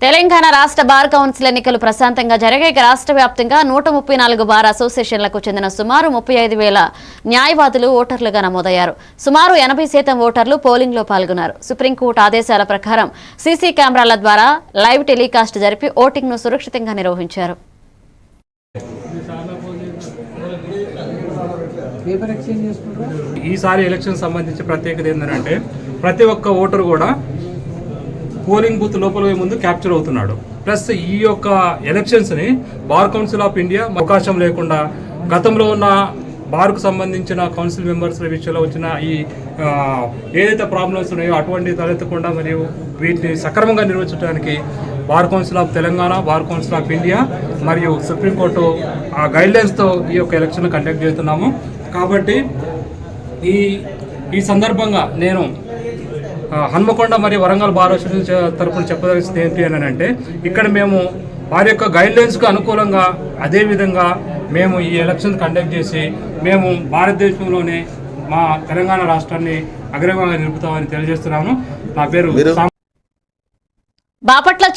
తెలంగాణ రాష్ట్ర bar council ఎన్నికలు ప్రశాంతంగా జరిగాయి. రాష్ట్ర వ్యాప్తంగా 134 బార్ అసోసియేషన్లకు చెందిన సుమారు 35,000 న్యాయవాదులు ఓటర్లుగా నమోదయ్యారు. సుమారు 80% ఓటర్లు పోలింగ్లో పాల్గొన్నారు. సుప్రీంకోర్టు ఆదేశాల ప్రకారం సీసీ కెమెరాల ద్వారా లైవ్ టెలికాస్ట్ జరిపి ఓటింగ్ను సురక్షితంగా నిర్వహించారు. ఈసారి ఎలక్షన్ సంబంధించి ప్రత్యేకత ఏంటంటే ప్రతి ఒక్క ఓటరు కూడా పోలింగ్ బూత్ లోపల ముందు క్యాప్చర్ అవుతున్నాడు. ప్లస్ ఈ యొక్క ఎలక్షన్స్ని బార్ కౌన్సిల్ ఆఫ్ ఇండియా అవకాశం లేకుండా గతంలో ఉన్న బార్కు సంబంధించిన కౌన్సిల్ మెంబర్స్ విషయంలో వచ్చిన ఈ ఏదైతే ప్రాబ్లమ్స్ ఉన్నాయో అటువంటి తలెత్తకుండా మరియు వీటిని సక్రమంగా నిర్వహించడానికి bar council of Telangana, bar council of India మరియు సుప్రీంకోర్టు ఆ గైడ్లైన్స్తో ఈ యొక్క ఎలక్షన్ కండక్ట్ చేస్తున్నాము. కాబట్టి ఈ సందర్భంగా నేను హన్మకొండ మరియు వరంగల్ బార్ అసోసియేషన్ తరఫున చెప్పదలిసింది ఏంటి అని అంటే, ఇక్కడ మేము వారి యొక్క గైడ్లైన్స్కు అనుకూలంగా అదేవిధంగా మేము ఈ ఎలక్షన్ కండక్ట్ చేసి మేము భారతదేశంలోనే మా తెలంగాణ రాష్ట్రాన్ని అగ్రగంగా నిలుపుతామని తెలియజేస్తున్నాము. నా పేరు బాపట్ల